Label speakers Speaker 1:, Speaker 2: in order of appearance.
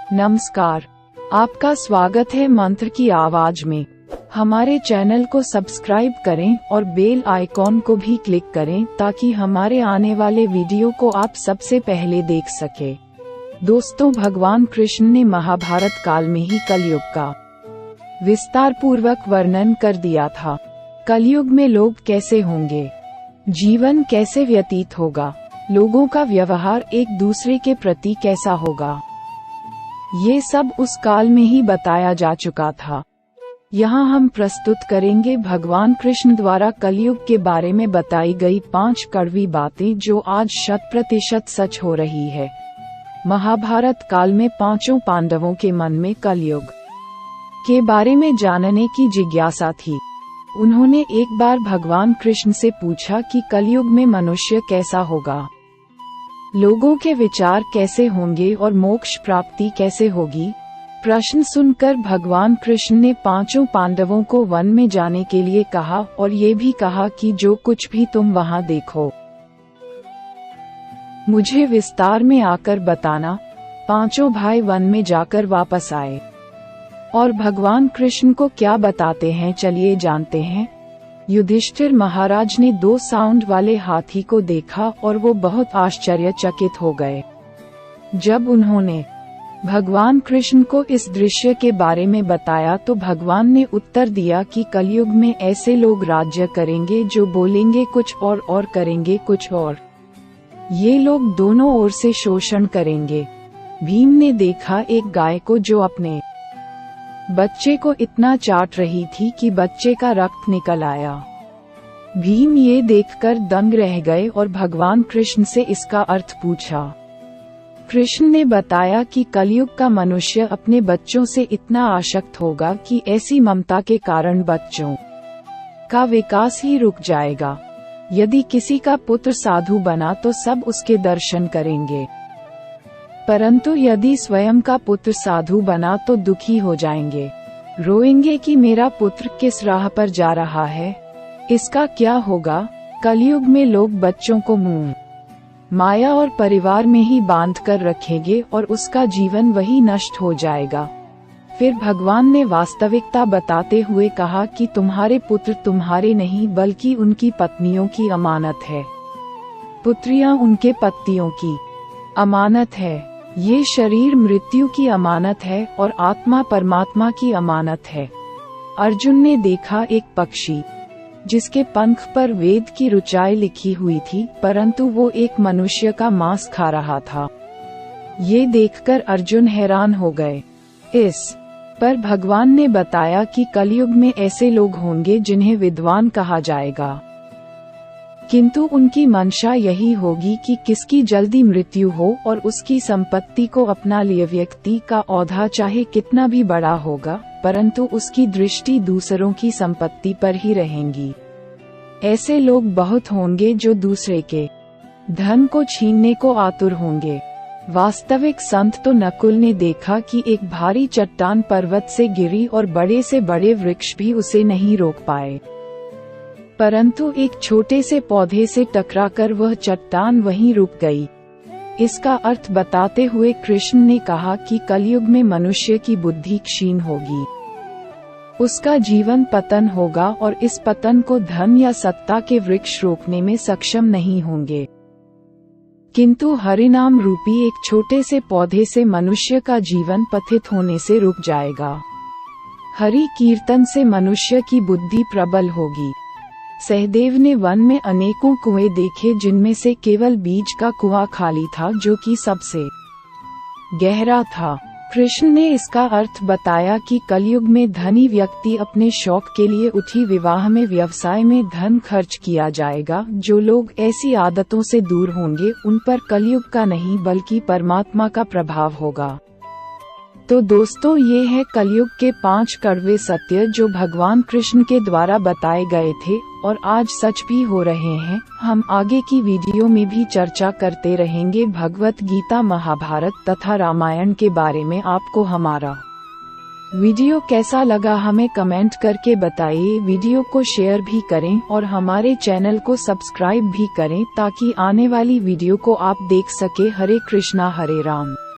Speaker 1: नमस्कार, आपका स्वागत है मंत्र की आवाज में। हमारे चैनल को सब्सक्राइब करें और बेल आइकॉन को भी क्लिक करें ताकि हमारे आने वाले वीडियो को आप सबसे पहले देख सके। दोस्तों, भगवान कृष्ण ने महाभारत काल में ही कलयुग का विस्तार पूर्वक वर्णन कर दिया था। कलयुग में लोग कैसे होंगे, जीवन कैसे व्यतीत होगा, लोगों का व्यवहार एक दूसरे के प्रति कैसा होगा, ये सब उस काल में ही बताया जा चुका था। यहाँ हम प्रस्तुत करेंगे भगवान कृष्ण द्वारा कलयुग के बारे में बताई गई 5 कड़वी बातें जो आज 100% सच हो रही है। महाभारत काल में 5 पांडवों के मन में कलयुग के बारे में जानने की जिज्ञासा थी। उन्होंने एक बार भगवान कृष्ण से पूछा कि कलयुग में मनुष्य कैसा होगा, लोगों के विचार कैसे होंगे और मोक्ष प्राप्ति कैसे होगी। प्रश्न सुनकर भगवान कृष्ण ने 5 पांडवों को वन में जाने के लिए कहा और ये भी कहा कि जो कुछ भी तुम वहां देखो मुझे विस्तार में आकर बताना। 5 भाई वन में जाकर वापस आए और भगवान कृष्ण को क्या बताते हैं, चलिए जानते हैं। युधिष्ठिर महाराज ने 2 साउंड वाले हाथी को देखा और वो बहुत आश्चर्यचकित हो गए। जब उन्होंने भगवान कृष्ण को इस दृश्य के बारे में बताया तो भगवान ने उत्तर दिया कि कलयुग में ऐसे लोग राज्य करेंगे जो बोलेंगे कुछ और करेंगे कुछ और। ये लोग दोनों ओर से शोषण करेंगे। भीम ने देखा एक गाय को जो अपने बच्चे को इतना चाट रही थी कि बच्चे का रक्त निकल आया। भीम ये देखकर दंग रह गए और भगवान कृष्ण से इसका अर्थ पूछा। कृष्ण ने बताया कि कलयुग का मनुष्य अपने बच्चों से इतना आसक्त होगा कि ऐसी ममता के कारण बच्चों का विकास ही रुक जाएगा। यदि किसी का पुत्र साधु बना तो सब उसके दर्शन करेंगे, परंतु यदि स्वयं का पुत्र साधु बना तो दुखी हो जाएंगे, रोएंगे कि मेरा पुत्र किस राह पर जा रहा है, इसका क्या होगा। कलयुग में लोग बच्चों को मोह माया और परिवार में ही बांध कर रखेंगे और उसका जीवन वही नष्ट हो जाएगा। फिर भगवान ने वास्तविकता बताते हुए कहा कि तुम्हारे पुत्र तुम्हारे नहीं बल्कि उनकी पत्नियों की अमानत है, पुत्रियां उनके पतियों की अमानत है। ये शरीर मृत्यु की अमानत है और आत्मा परमात्मा की अमानत है। अर्जुन ने देखा एक पक्षी जिसके पंख पर वेद की ऋचाएं लिखी हुई थी, परंतु वो एक मनुष्य का मांस खा रहा था। ये देखकर अर्जुन हैरान हो गए। इस पर भगवान ने बताया कि कलयुग में ऐसे लोग होंगे जिन्हें विद्वान कहा जाएगा, किंतु उनकी मंशा यही होगी कि किसकी जल्दी मृत्यु हो और उसकी संपत्ति को अपना लिए। व्यक्ति का औधा चाहे कितना भी बड़ा होगा, परंतु उसकी दृष्टि दूसरों की संपत्ति पर ही रहेंगी। ऐसे लोग बहुत होंगे जो दूसरे के धन को छीनने को आतुर होंगे। वास्तविक संत तो नकुल ने देखा कि एक भारी चट्टान पर्वत से गिरी और बड़े से बड़े वृक्ष भी उसे नहीं रोक पाए, परंतु एक छोटे से पौधे से टकराकर वह चट्टान वहीं रुक गई। इसका अर्थ बताते हुए कृष्ण ने कहा कि कलयुग में मनुष्य की बुद्धि क्षीण होगी, उसका जीवन पतन होगा और इस पतन को धन या सत्ता के वृक्ष रोकने में सक्षम नहीं होंगे, किंतु हरिनाम रूपी एक छोटे से पौधे से मनुष्य का जीवन पतित होने से रुक जाएगा। हरि कीर्तन से मनुष्य की बुद्धि प्रबल होगी। सहदेव ने वन में अनेकों कुएं देखे जिनमें से केवल बीज का कुआं खाली था जो कि सबसे गहरा था। कृष्ण ने इसका अर्थ बताया कि कलयुग में धनी व्यक्ति अपने शौक के लिए उठी विवाह में व्यवसाय में धन खर्च किया जाएगा। जो लोग ऐसी आदतों से दूर होंगे उन पर कलयुग का नहीं बल्कि परमात्मा का प्रभाव होगा। तो दोस्तों, ये है कलयुग के 5 कड़वे सत्य जो भगवान कृष्ण के द्वारा बताए गए थे और आज सच भी हो रहे हैं। हम आगे की वीडियो में भी चर्चा करते रहेंगे भगवत गीता, महाभारत तथा रामायण के बारे में। आपको हमारा वीडियो कैसा लगा हमें कमेंट करके बताइए। वीडियो को शेयर भी करें और हमारे चैनल को सब्सक्राइब भी करें ताकि आने वाली वीडियो को आप देख सके। हरे कृष्णा हरे राम।